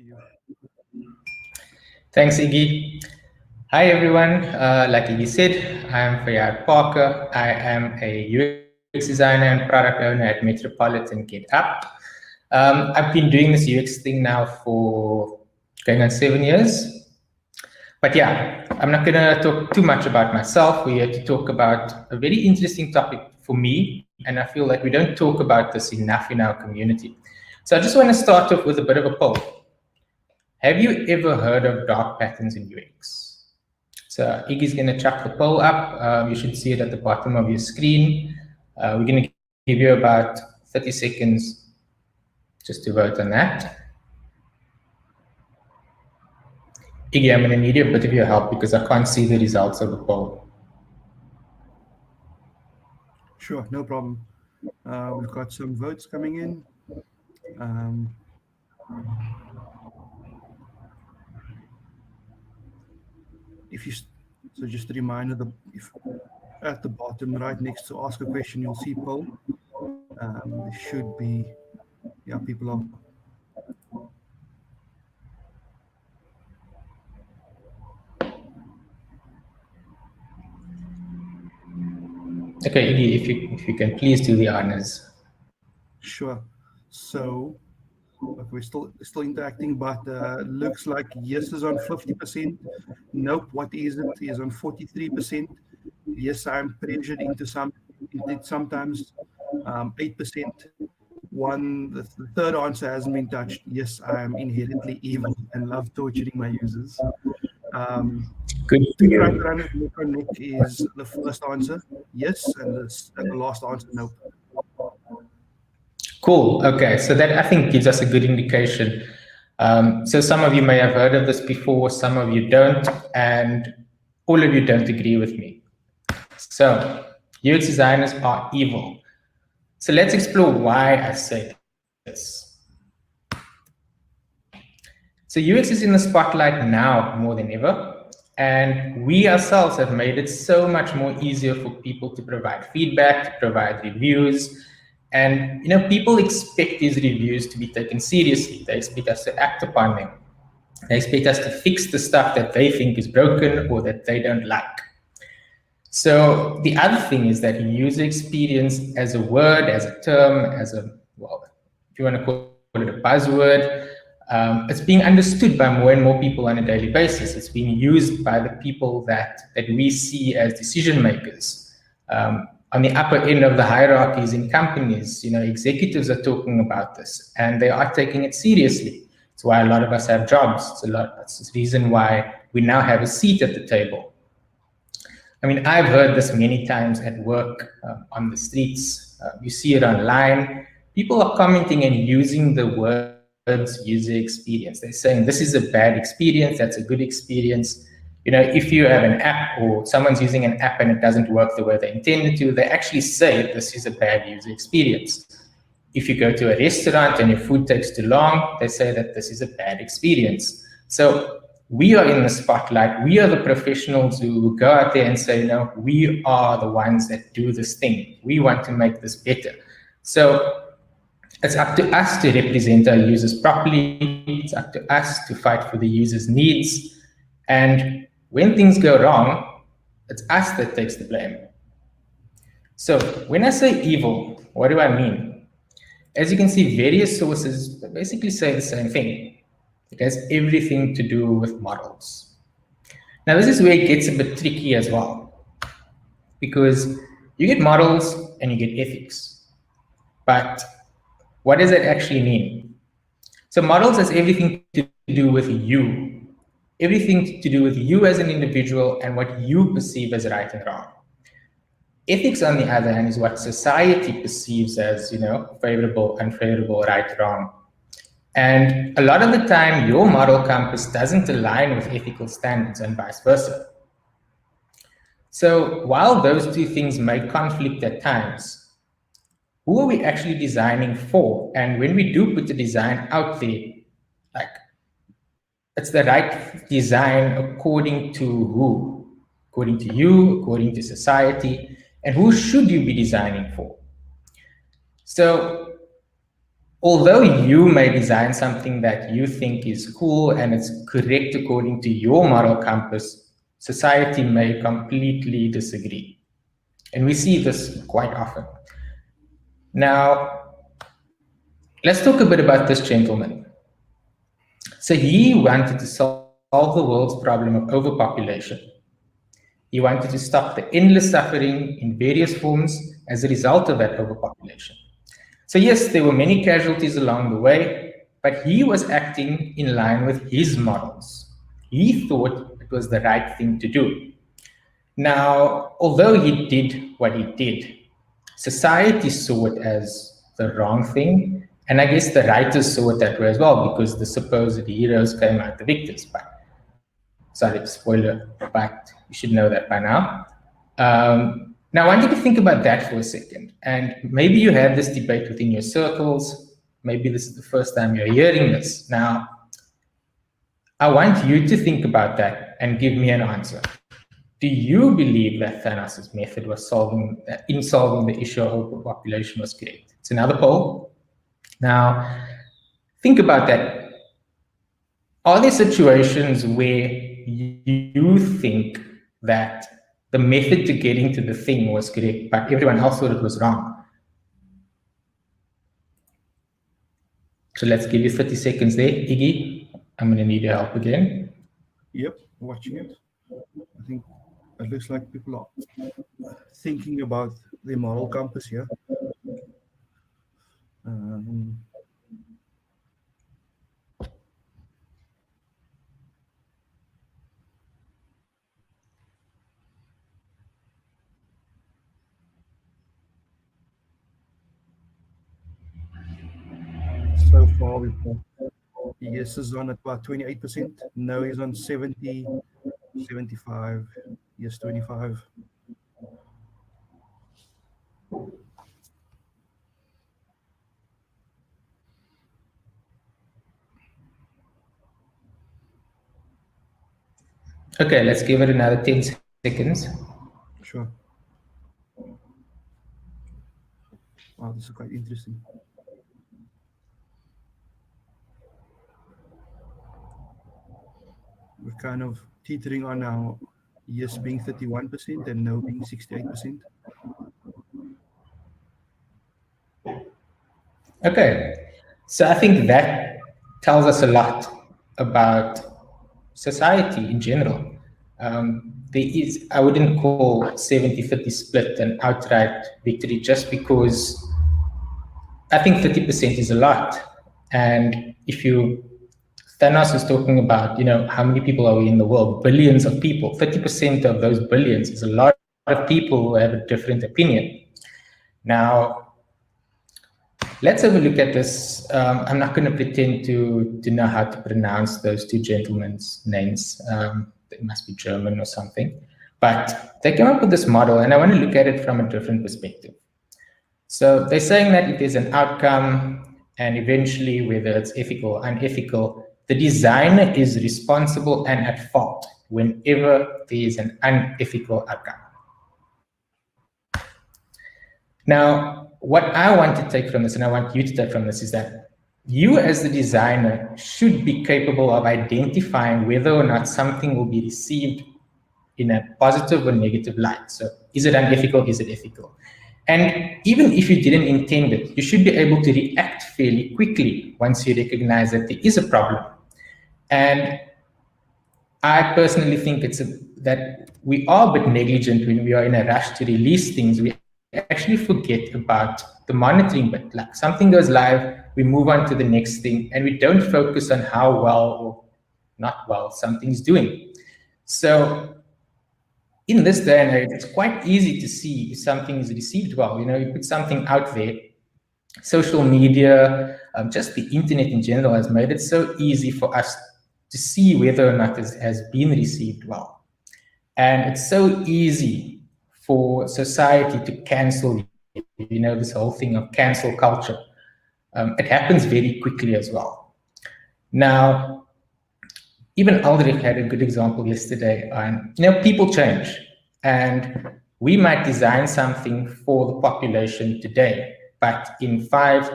you. Thanks, Iggy. Hi, everyone. Like Iggy said, I'm Fayyaadh Parker. I am a UX designer and product owner at Metropolitan GetUp. I've been doing this UX thing now for going on 7 years. But yeah, I'm not going to talk too much about myself. We're here to talk about a very interesting topic for me, and I feel like we don't talk about this enough in our community. So I just want to start off with a bit of a poll. Have you ever heard of dark patterns in UX? So Iggy's going to chuck the poll up. You should see it at the bottom of your screen. We're going to give you about 30 seconds just to vote on that. Iggy, I'm going to need a bit of your help because I can't see the results of the poll. Sure, no problem. We've got some votes coming in. So just a reminder, if at the bottom right next to ask a question, you'll see poll. There should be, people are. Okay, Iggy, if you can please do the honors. Sure. So we're still interacting, but looks like yes is on 50%. Nope, what is it? Is on 43%. Yes, I'm pressured into sometimes 8%. The third answer hasn't been touched. Yes, I am inherently evil and love torturing my users. Good. To try to run it Nick is the first answer, yes, and the last answer, nope. Cool. Okay, so that I think gives us a good indication. So some of you may have heard of this before, some of you don't, and all of you don't agree with me. So UX designers are evil. So let's explore why I say this. So UX is in the spotlight now more than ever, and we ourselves have made it so much more easier for people to provide feedback, to provide reviews. And people expect these reviews to be taken seriously. They expect us to act upon them. They expect us to fix the stuff that they think is broken or that they don't like. So the other thing is that user experience as a word, as a term, if you want to call it a buzzword, it's being understood by more and more people on a daily basis. It's being used by the people that we see as decision makers. On the upper end of the hierarchies in companies, executives are talking about this and they are taking it seriously. It's why a lot of us have jobs. It's the reason why we now have a seat at the table. I mean, I've heard this many times at work, on the streets. You see it online. People are commenting and using the words user experience. They're saying this is a bad experience, that's a good experience. If you have an app or someone's using an app and it doesn't work the way they intended to, they actually say this is a bad user experience. If you go to a restaurant and your food takes too long, they say that this is a bad experience. So we are in the spotlight. We are the professionals who go out there and say, we are the ones that do this thing. We want to make this better. So it's up to us to represent our users properly. It's up to us to fight for the users' needs. And when things go wrong, it's us that takes the blame. So when I say evil, what do I mean? As you can see, various sources basically say the same thing. It has everything to do with models. Now, this is where it gets a bit tricky as well, because you get models and you get ethics. But what does that actually mean? So models has everything to do with you, everything to do with you as an individual and what you perceive as right and wrong. Ethics, on the other hand, is what society perceives as, favorable, unfavorable, right, wrong. And a lot of the time, your moral compass doesn't align with ethical standards and vice versa. So while those two things may conflict at times, who are we actually designing for? And when we do put the design out there, it's the right design according to who? According to you, according to society, and who should you be designing for? So although you may design something that you think is cool and it's correct according to your moral compass, society may completely disagree. And we see this quite often. Now, let's talk a bit about this gentleman. So he wanted to solve the world's problem of overpopulation. He wanted to stop the endless suffering in various forms as a result of that overpopulation. So yes, there were many casualties along the way, but he was acting in line with his models. He thought it was the right thing to do. Now, although he did what he did, society saw it as the wrong thing, and I guess the writers saw it that way as well, because the supposed heroes came out the victors. But sorry, spoiler, but you should know that by now. Now, I want you to think about that for a second. And maybe you have this debate within your circles. Maybe this is the first time you're hearing this. Now, I want you to think about that and give me an answer. Do you believe that Thanos' method was in solving the issue of overpopulation was correct? It's another poll. Now, think about that. Are there situations where you think that the method to getting to the thing was correct, but everyone else thought it was wrong? So let's give you 30 seconds there. Iggy, I'm going to need your help again. Yep, watching it. I think it looks like people are thinking about their moral compass here. So far, we've got yes is on at about 28%, no is on 70, 75, yes 25. Okay, let's give it another 10 seconds. Sure. Wow, this is quite interesting. We're kind of teetering on now, yes being 31% and no being 68%. Okay, so I think that tells us a lot about society in general. There is, I wouldn't call 70-30 split an outright victory just because I think 30% is a lot. And if Thanos is talking about, how many people are we in the world? Billions of people. 30% of those billions is a lot of people who have a different opinion. Now, let's have a look at this. I'm not going to pretend to know how to pronounce those two gentlemen's names. They must be German or something. But they came up with this model, and I want to look at it from a different perspective. So they're saying that if there's an outcome, and eventually whether it's ethical or unethical, the designer is responsible and at fault whenever there is an unethical outcome. Now, what I want to take from this, and I want you to take from this, is that you as the designer should be capable of identifying whether or not something will be received in a positive or negative light. So is it unethical? Is it ethical? And even if you didn't intend it, you should be able to react fairly quickly once you recognize that there is a problem. And I personally think that we are a bit negligent when we are in a rush to release things. We actually forget about the monitoring bit. Like something goes live, we move on to the next thing, and we don't focus on how well or not well something's doing. So in this day and age, it's quite easy to see if something is received well. You put something out there, social media, just the internet in general has made it so easy for us to see whether or not it has been received well. And it's so easy for society to cancel, this whole thing of cancel culture. It happens very quickly as well. Now, even Aldrich had a good example yesterday on, people change, and we might design something for the population today, but in 5,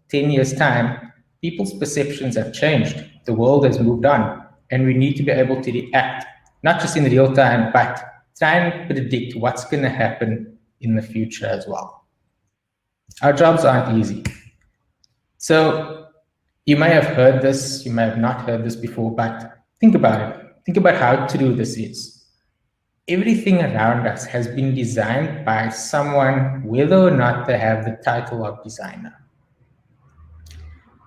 10 years' time, people's perceptions have changed. The world has moved on, and we need to be able to react, not just in real time, but try and predict what's going to happen in the future as well. Our jobs aren't easy. So you may have heard this, you may have not heard this before, but think about it. Think about how true this is. Everything around us has been designed by someone, whether or not they have the title of designer.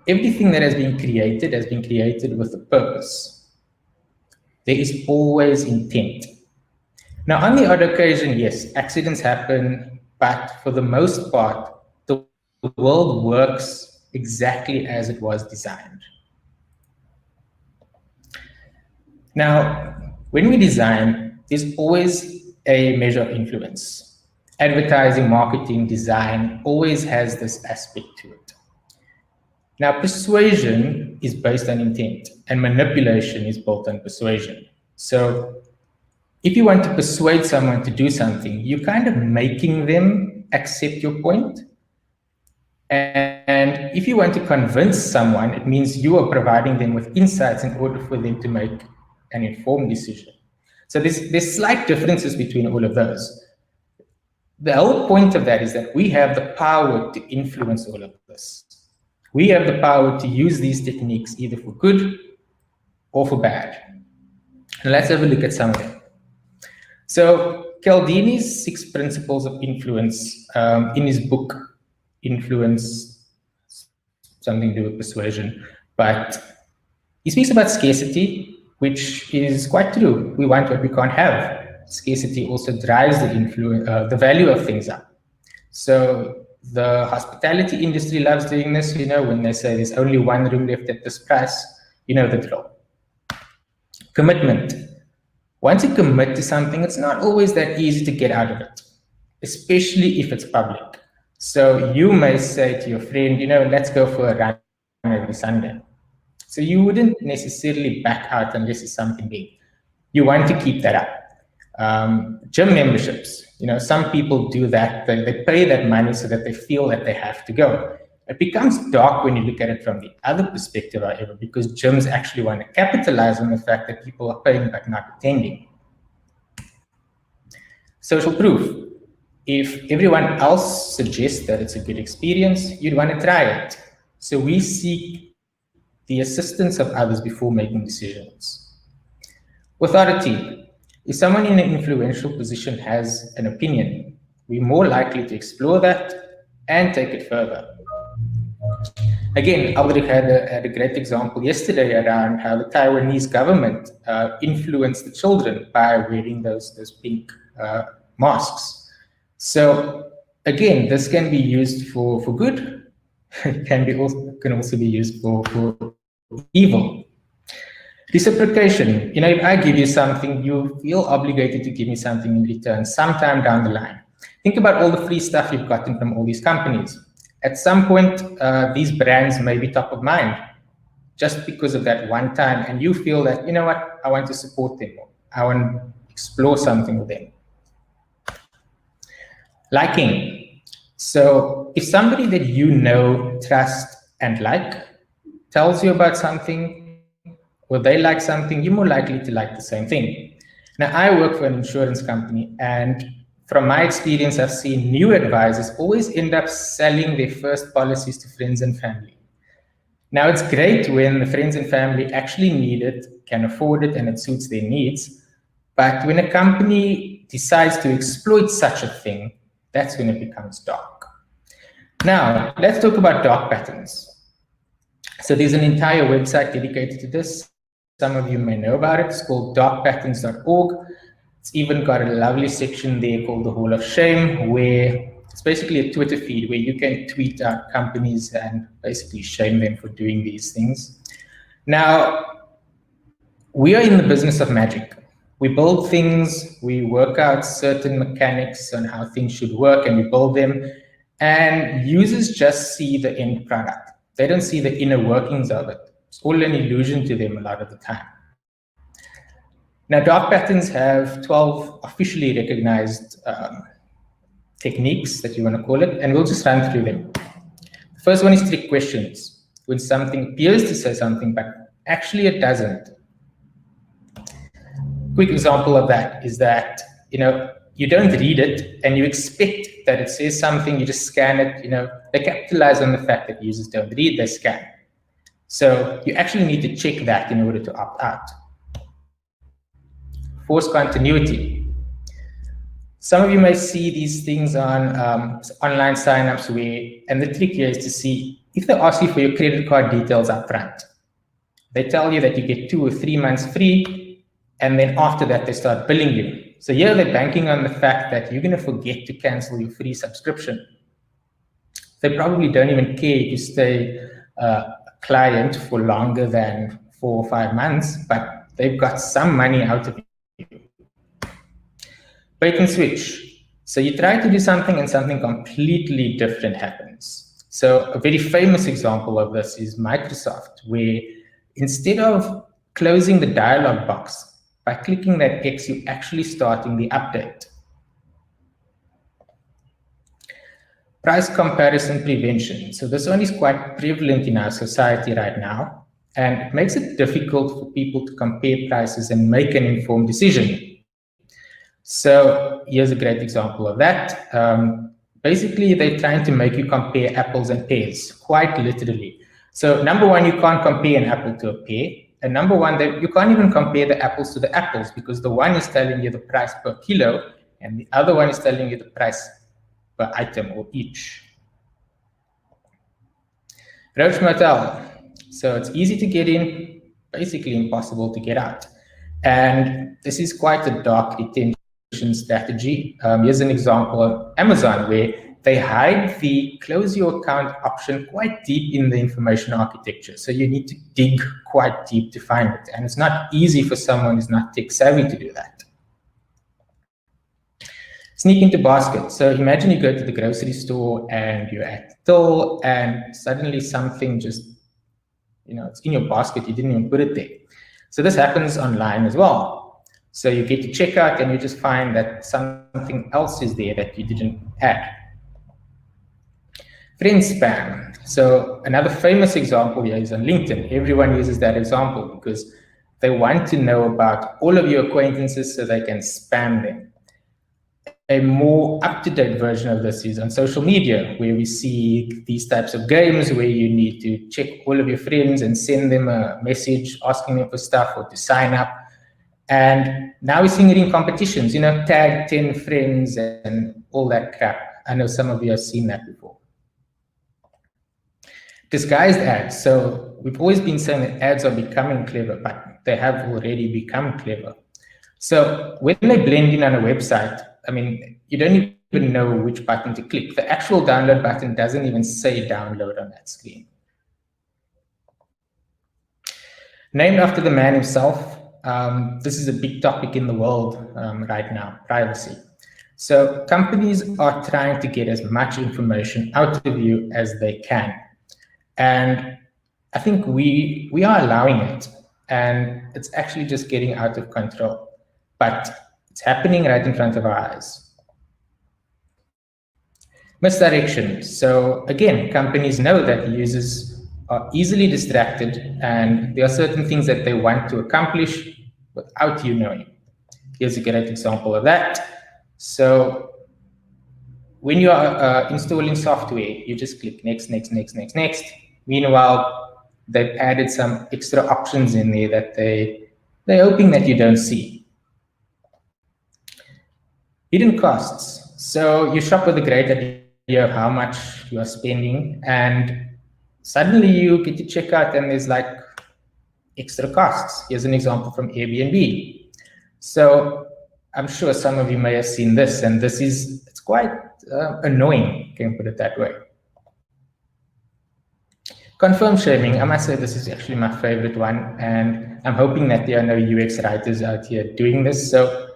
Everything that has been created with a purpose. There is always intent. Now, on the odd occasion, yes, accidents happen, but for the most part, the world works exactly as it was designed. Now, when we design, there's always a measure of influence. Advertising, marketing, design always has this aspect to it. Now, persuasion is based on intent, and manipulation is built on persuasion. So if you want to persuade someone to do something, you're kind of making them accept your point. And if you want to convince someone, it means you are providing them with insights in order for them to make an informed decision. So there's slight differences between all of those. The whole point of that is that we have the power to influence all of this. We have the power to use these techniques either for good or for bad. Now let's have a look at some of them. So Cialdini's 6 principles of influence in his book, Influence, something to do with persuasion, but he speaks about scarcity, which is quite true. We want what we can't have. Scarcity also drives the value of things up. So the hospitality industry loves doing this, when they say there's only one room left at this price, you know the drill. Commitment. Once you commit to something, it's not always that easy to get out of it, especially if it's public. So you may say to your friend, let's go for a run every Sunday. So you wouldn't necessarily back out unless it's something big. You want to keep that up. Gym memberships, some people do that. They pay that money so that they feel that they have to go. It becomes dark when you look at it from the other perspective, however, because gyms actually want to capitalize on the fact that people are paying but not attending. Social proof. If everyone else suggests that it's a good experience, you'd want to try it. So we seek the assistance of others before making decisions. Authority. If someone in an influential position has an opinion, we're more likely to explore that and take it further. Again, Aldrich had a great example yesterday around how the Taiwanese government influenced the children by wearing those pink masks. So again, this can be used for good. It can also be used for evil. Reciprocation. If I give you something, you feel obligated to give me something in return sometime down the line. Think about all the free stuff you've gotten from all these companies. At some point, these brands may be top of mind just because of that one time, and you feel that, I want to support them more. I want to explore something with them. Liking. So if somebody that trust, and like tells you about something, or they like something, you're more likely to like the same thing. Now, I work for an insurance company, and from my experience, I've seen new advisors always end up selling their first policies to friends and family. Now, it's great when the friends and family actually need it, can afford it, and it suits their needs. But when a company decides to exploit such a thing, that's when it becomes dark. Now, let's talk about dark patterns. So there's an entire website dedicated to this. Some of you may know about it. It's called darkpatterns.org. It's even got a lovely section there called the Hall of Shame, where it's basically a Twitter feed where you can tweet out companies and basically shame them for doing these things. Now, we are in the business of magic. We build things, we work out certain mechanics on how things should work, and we build them. And users just see the end product. They don't see the inner workings of it. It's all an illusion to them a lot of the time. Now, dark patterns have 12 officially recognized techniques that you want to call it, and we'll just run through them. First one is trick questions, when something appears to say something, but actually it doesn't. Quick example of that is that, you don't read it and you expect that it says something, you just scan it, they capitalize on the fact that users don't read, they scan. So you actually need to check that in order to opt out. Force continuity. Some of you may see these things on online signups and the trick here is to see if they ask you for your credit card details up front. They tell you that you get 2 or 3 months free, and then after that, they start billing you. So here they're banking on the fact that you're going to forget to cancel your free subscription. They probably don't even care if you stay a client for longer than 4 or 5 months, but they've got some money out of you. Bait and switch. So you try to do something and something completely different happens. So a very famous example of this is Microsoft, where instead of closing the dialog box, by clicking that X, you're actually starting the update. Price comparison prevention. So this one is quite prevalent in our society right now, and it makes it difficult for people to compare prices and make an informed decision. So here's a great example of that. Basically, they're trying to make you compare apples and pears, quite literally. So number one, you can't compare an apple to a pear. And number one, you can't even compare the apples to the apples, because the one is telling you the price per kilo and the other one is telling you the price per item or each. Roach motel. So it's easy to get in, basically impossible to get out. And this is quite a dark retention strategy. Here's an example of Amazon, where they hide the close your account option quite deep in the information architecture. So you need to dig quite deep to find it. And it's not easy for someone who's not tech savvy to do that. Sneak into basket. So imagine you go to the grocery store and you're at the till, and suddenly something just, it's in your basket, you didn't even put it there. So this happens online as well. So you get to checkout and you just find that something else is there that you didn't add. Friend spam. So another famous example here is on LinkedIn. Everyone uses that example because they want to know about all of your acquaintances so they can spam them. A more up-to-date version of this is on social media, where we see these types of games where you need to check all of your friends and send them a message asking them for stuff or to sign up. And now we're seeing it in competitions, tag 10 friends and all that crap. I know some of you have seen that before. Disguised ads. So we've always been saying that ads are becoming clever, but they have already become clever. So when they blend in on a website, you don't even know which button to click. The actual download button doesn't even say download on that screen. Named after the man himself, this is a big topic in the world right now, privacy. So companies are trying to get as much information out of you as they can. And I think we are allowing it, and it's actually just getting out of control. But it's happening right in front of our eyes. Misdirection. So again, companies know that users are easily distracted, and there are certain things that they want to accomplish without you knowing. Here's a great example of that. So when you are installing software, you just click next, next, next, next, next. Meanwhile, they've added some extra options in there that they're hoping that you don't see. Hidden costs. So you shop with a great idea of how much you are spending, and suddenly you get to check out and there's like extra costs. Here's an example from Airbnb. So I'm sure some of you may have seen this, and it's quite annoying, can you put it that way. Confirmshaming. I must say this is actually my favorite one, and I'm hoping that there are no UX writers out here doing this. So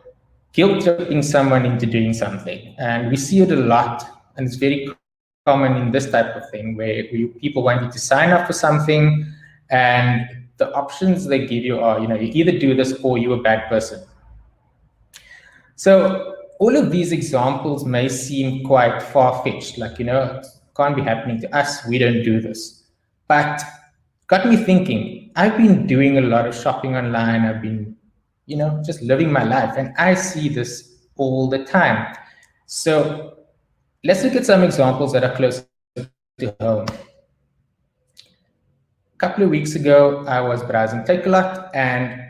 guilt tripping someone into doing something. And we see it a lot, and it's very common in this type of thing, where people want you to sign up for something, and the options they give you are, you either do this or you're a bad person. So all of these examples may seem quite far-fetched, like, can't be happening to us. We don't do this. But got me thinking, I've been doing a lot of shopping online. I've been, just living my life, and I see this all the time. So let's look at some examples that are closer to home. A couple of weeks ago, I was browsing Takealot and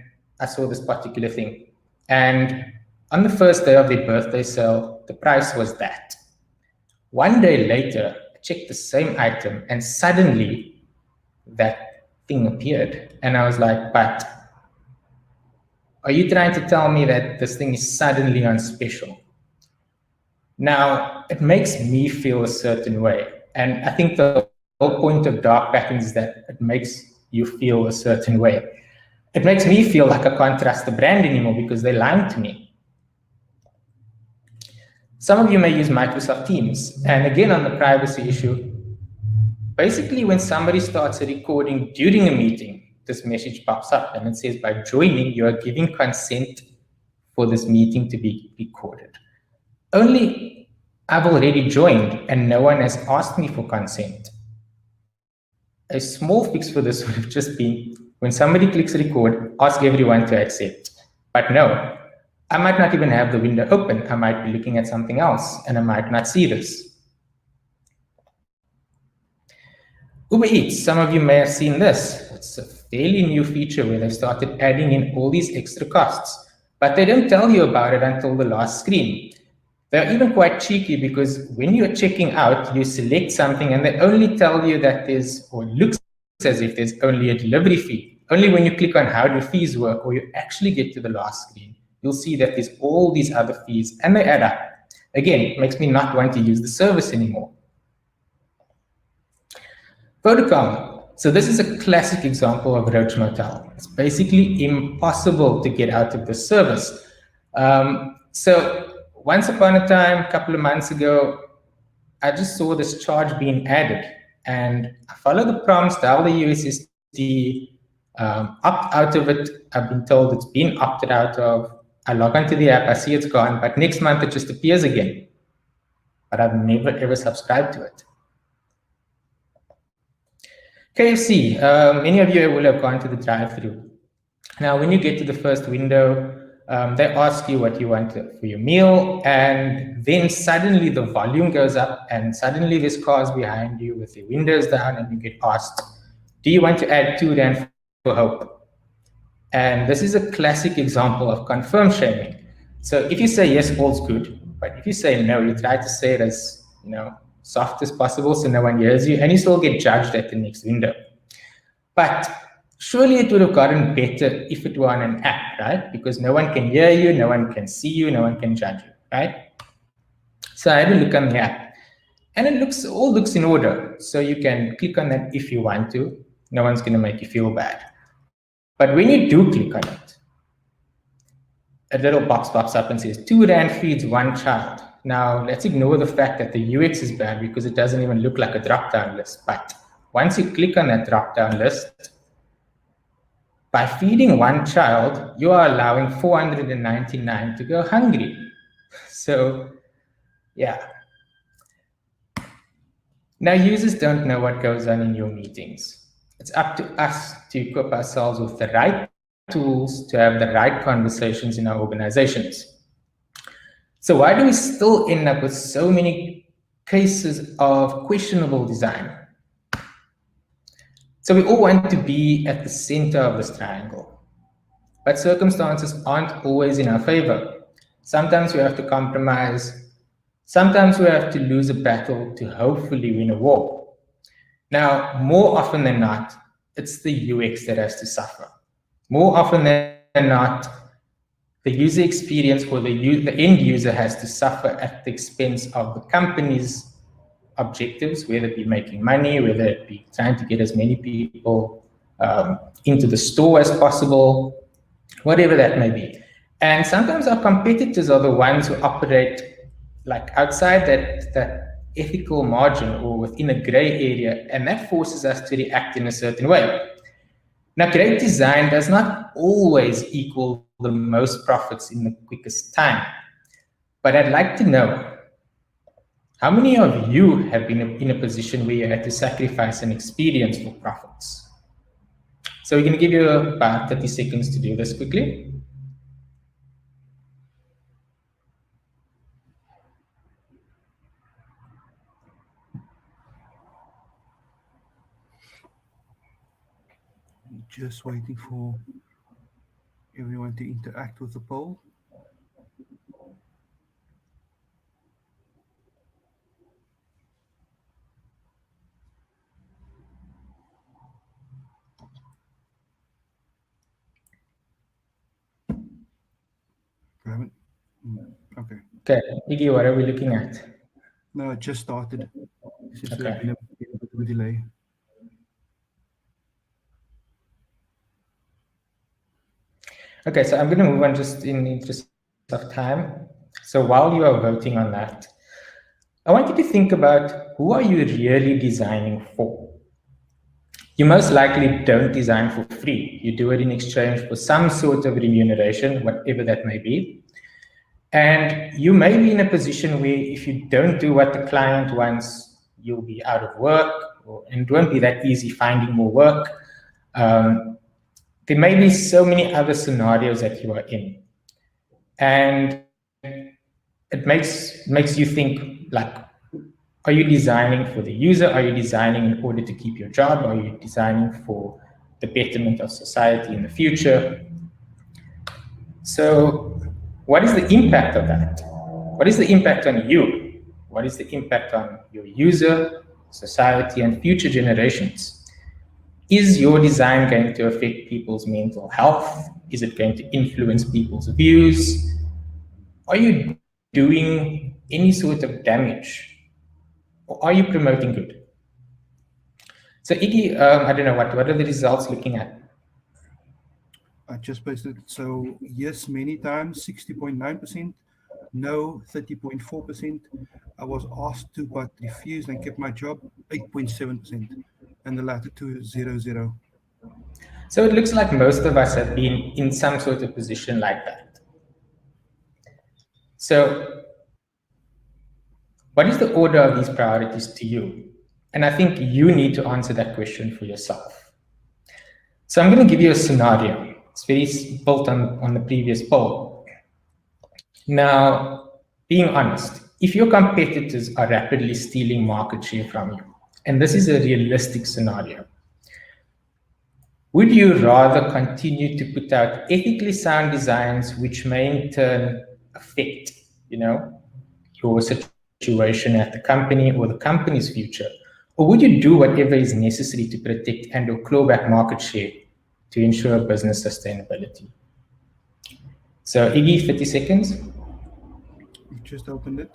I saw this particular thing. And on the first day of their birthday sale, the price was that. One day later, I checked the same item and suddenly that thing appeared. And I was like, but are you trying to tell me that this thing is suddenly on special? Now, it makes me feel a certain way. And I think the whole point of dark patterns is that it makes you feel a certain way. It makes me feel like I can't trust the brand anymore because they're lying to me. Some of you may use Microsoft Teams. And again, on the privacy issue, basically when somebody starts a recording during a meeting, this message pops up and it says, by joining, you are giving consent for this meeting to be recorded. Only I've already joined and no one has asked me for consent. A small fix for this would have just been when somebody clicks record, ask everyone to accept. But no, I might not even have the window open. I might be looking at something else and I might not see this. Uber Eats, some of you may have seen this. It's a fairly new feature where they've started adding in all these extra costs, but they don't tell you about it until the last screen. They're even quite cheeky because when you're checking out, you select something and they only tell you that there's, or it looks as if there's only a delivery fee. Only when you click on how do fees work or you actually get to the last screen, you'll see that there's all these other fees and they add up. Again, it makes me not want to use the service anymore. Vodacom. So this is a classic example of Roach motel. It's basically impossible to get out of this service. So once upon a time, a couple of months ago, I just saw this charge being added and I followed the prompts, dial the USSD, opt out of it. I've been told it's been opted out of. I log onto the app, I see it's gone, but next month it just appears again. But I've never ever subscribed to it. KFC, many of you will have gone to the drive-thru. Now, when you get to the first window, they ask you what you want for your meal, and then suddenly the volume goes up, and suddenly there's cars behind you with their windows down, and you get asked, do you want to add 2 rand for hope? And this is a classic example of confirm-shaming. So if you say yes, all's good, but if you say no, you try to say it as, soft as possible so no one hears you, and you still get judged at the next window. But surely it would have gotten better if it were on an app, right? Because no one can hear you, no one can see you, no one can judge you, right? So I had a look on the app, and it all looks in order. So you can click on that if you want to. No one's going to make you feel bad. But when you do click on it, a little box pops up and says 2 rand feeds 1 child. Now, let's ignore the fact that the UX is bad because it doesn't even look like a drop-down list. But once you click on that drop-down list, by feeding 1 child, you are allowing 499 to go hungry. So, yeah. Now, users don't know what goes on in your meetings. It's up to us to equip ourselves with the right tools to have the right conversations in our organizations. So why do we still end up with so many cases of questionable design? So we all want to be at the center of this triangle, but circumstances aren't always in our favor. Sometimes we have to compromise. Sometimes we have to lose a battle to hopefully win a war. Now, more often than not, it's the UX that has to suffer. More often than not, the user experience or the end user has to suffer at the expense of the company's objectives, whether it be making money, whether it be trying to get as many people into the store as possible, whatever that may be. And sometimes our competitors are the ones who operate like outside that ethical margin or within a gray area, and that forces us to react in a certain way. Now, great design does not always equal the most profits in the quickest time, but I'd like to know, How many of you have been in a position where you had to sacrifice an experience for profits? So we're going to give you about 30 seconds to do this quickly. Just waiting for everyone to interact with the poll. I haven't. Okay. Okay, Iggy, what are we looking at? No, it just started. Seems to have Okay. been a bit of a delay. Okay, so I'm going to move on just in the interest of time. So while you are voting on that, I want you to think about, who are you really designing for? You most likely don't design for free. You do it in exchange for some sort of remuneration, whatever that may be. And you may be in a position where if you don't do what the client wants, you'll be out of work, and it won't be that easy finding more work. There may be so many other scenarios that you are in. And it makes you think, like, are you designing for the user? Are you designing in order to keep your job? Are you designing for the betterment of society in the future? So what is the impact of that? What is the impact on you? What is the impact on your user, society, and future generations? Is your design going to affect people's mental health? Is it going to influence people's views? Are you doing any sort of damage? Or are you promoting good? So Iggy, I don't know, what are the results looking at? I just posted. So yes, many times, 60.9%. No, 30.4%. I was asked to but refused and kept my job, 8.7%. And the latter two, 0. So it looks like most of us have been in some sort of position like that. So what is the order of these priorities to you? And I think you need to answer that question for yourself. So I'm going to give you a scenario. It's very built on the previous poll. Now, being honest, if your competitors are rapidly stealing market share from you, and this is a realistic scenario, would you rather continue to put out ethically sound designs which may in turn affect, your situation at the company or the company's future? Or would you do whatever is necessary to protect and or claw back market share to ensure business sustainability? So Iggy, 30 seconds. You just opened it.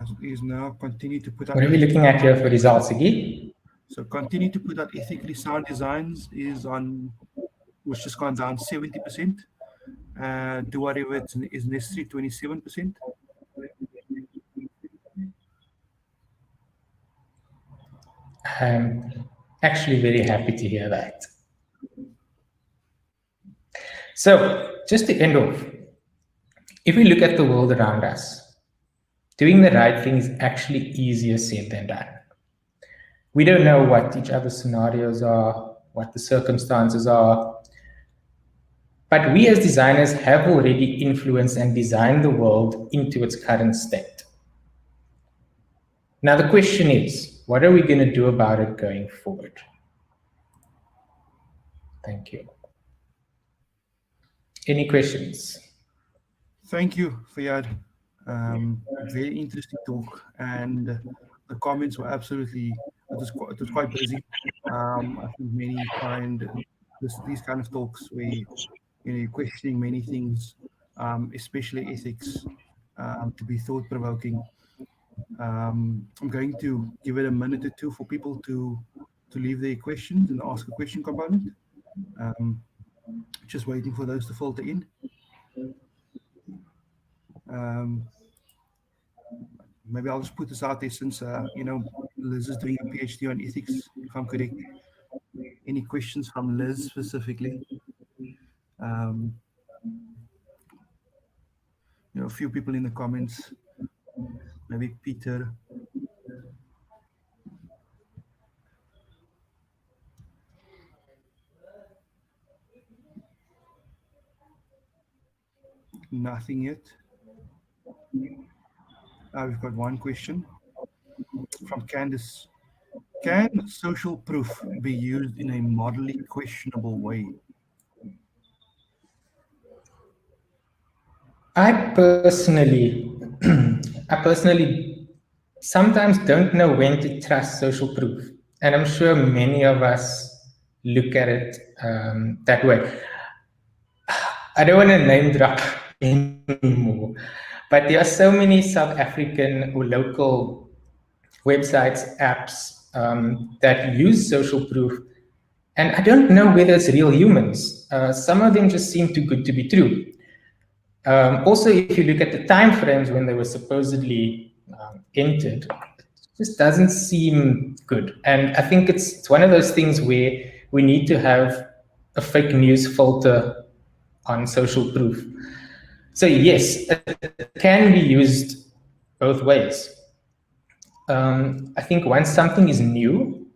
As it is now, continue to put out. What are we looking at here for results, Iggy? So continue to put out ethically sound designs is on, which just gone down 70%. Do whatever is necessary, 27%. I'm actually very happy to hear that. So just to end off, if we look at the world around us, doing the right thing is actually easier said than done. We don't know what each other's scenarios are, what the circumstances are, but we as designers have already influenced and designed the world into its current state. Now the question is, what are we going to do about it going forward? Thank you. Any questions? Thank you, Fayyaadh. Very interesting talk, and the comments were absolutely it was quite busy. I think many find these kind of talks where you're questioning many things, especially ethics, to be thought provoking. I'm going to give it a minute or two for people to leave their questions and ask a question component. Um, just waiting for those to filter in. Um, maybe I'll just put this out there since Liz is doing a PhD on ethics, if I'm correct. Any questions from Liz specifically? Um, a few people in the comments. Maybe Peter. Nothing yet. We've got one question from Candice. Can social proof be used in a morally questionable way? I personally, I personally sometimes don't know when to trust social proof, and I'm sure many of us look at it that way. I don't want to name drop anymore, but there are so many South African or local websites, apps that use social proof, and I don't know whether it's real humans. Some of them just seem too good to be true. Also, if you look at the time frames when they were supposedly entered, it just doesn't seem good. And I think it's one of those things where we need to have a fake news filter on social proof. So yes, it can be used both ways. I think once something is new,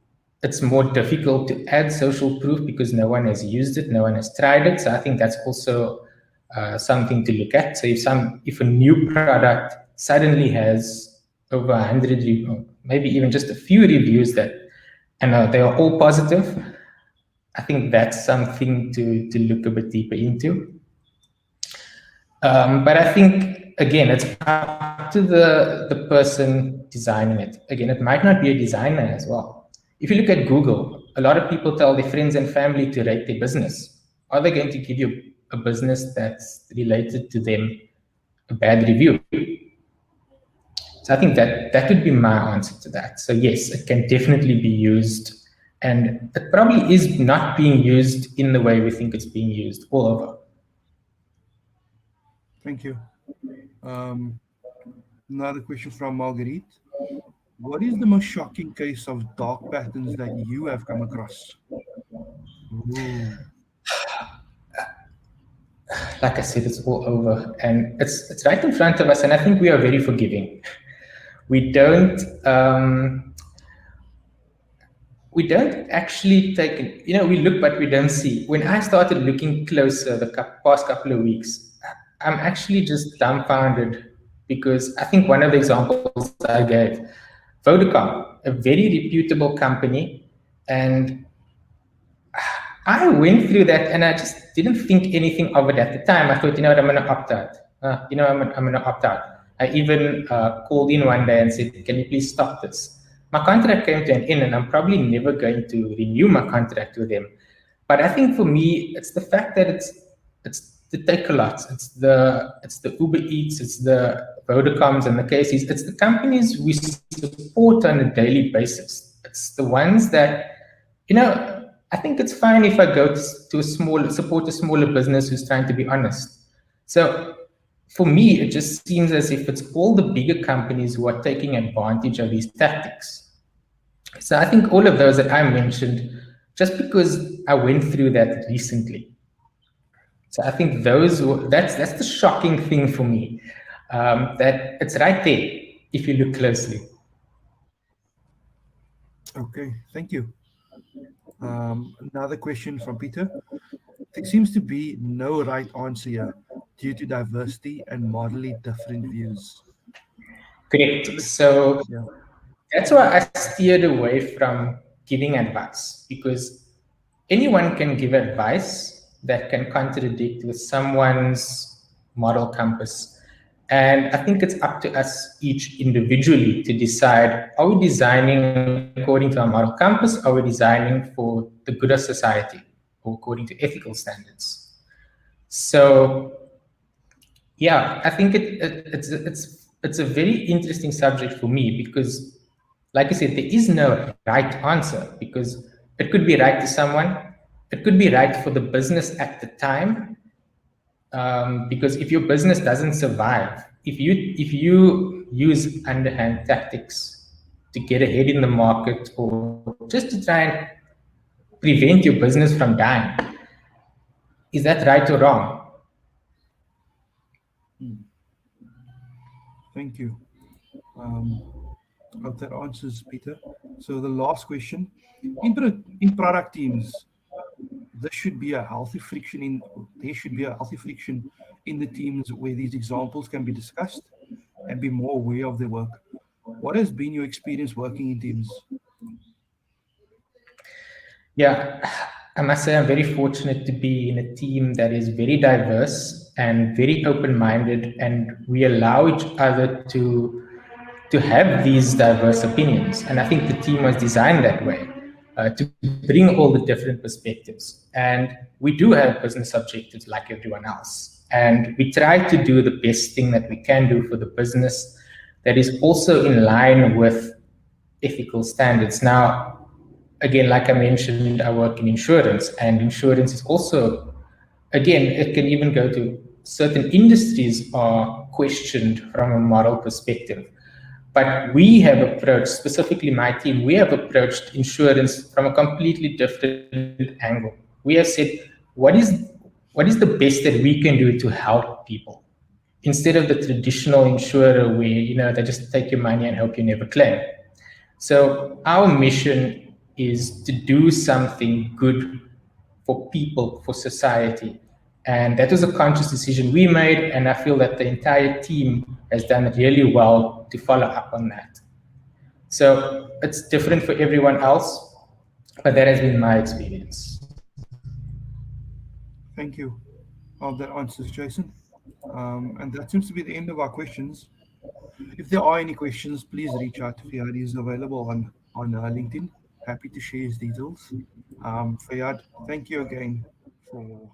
it's more difficult to add social proof because no one has used it, no one has tried it. So I think that's also something to look at. So if a new product suddenly has over 100, maybe even just a few reviews and they are all positive, I think that's something to look a bit deeper into. But I think, again, it's up to the person designing it. Again, it might not be a designer as well. If you look at Google, a lot of people tell their friends and family to rate their business. Are they going to give you a business that's related to them a bad review? So I think that would be my answer to that. So yes, it can definitely be used, and it probably is not being used in the way we think it's being used all over. Thank you. Another question from Marguerite. What is the most shocking case of dark patterns that you have come across? Ooh. Like I said, it's all over, and it's right in front of us, and I think we are very forgiving. We don't actually take, we look but we don't see. When I started looking closer the past couple of weeks, I'm actually just dumbfounded because I think one of the examples I gave, Vodacom, a very reputable company, and I went through that and I just didn't think anything of it at the time. I thought, I'm going to opt out. I'm going to opt out. I even called in one day and said, can you please stop this? My contract came to an end and I'm probably never going to renew my contract with them. But I think for me, it's the fact that it's the take-a-lots, it's the Uber Eats, it's the Vodacoms and the KCs, it's the companies we support on a daily basis. It's the ones that, I think it's fine if I go to support a smaller business who's trying to be honest. So for me, it just seems as if it's all the bigger companies who are taking advantage of these tactics. So I think all of those that I mentioned, just because I went through that recently. So I think that's the shocking thing for me, that it's right there if you look closely. Okay, thank you. Another question from Peter. There seems to be no right answer here due to diversity and morally different views. Correct. So Yeah. that's why I steered away from giving advice, because anyone can give advice that can contradict with someone's moral compass. And I think it's up to us each individually to decide, are we designing according to our moral compass? Are we designing for the good of society or according to ethical standards? So yeah, I think it's a very interesting subject for me because, like I said, there is no right answer because it could be right to someone, it could be right for the business at the time. Because if your business doesn't survive, if you use underhand tactics to get ahead in the market or just to try and prevent your business from dying, is that right or wrong? Thank you. Um, hope that answers, Peter. So the last question, in product teams, there should be a healthy friction in the teams where these examples can be discussed and be more aware of their work. What has been your experience working in teams? Yeah, I must say I'm very fortunate to be in a team that is very diverse and very open-minded, and we allow each other to have these diverse opinions. And I think the team was designed that way, to bring all the different perspectives. And we do have business objectives like everyone else. And we try to do the best thing that we can do for the business that is also in line with ethical standards. Now, again, like I mentioned, I work in insurance, and insurance is also, again, it can even go to certain industries are questioned from a moral perspective. But we have approached, specifically my team, we have approached insurance from a completely different angle. We have said, what is the best that we can do to help people? Instead of the traditional insurer where, they just take your money and hope you never claim. So our mission is to do something good for people, for society. And that was a conscious decision we made, and I feel that the entire team has done really well to follow up on that. So it's different for everyone else, but that has been my experience. Thank you. That answers, Jason. And that seems to be the end of our questions. If there are any questions, please reach out. Fayyaadh is available on LinkedIn. Happy to share his details. Fayyaadh, thank you again for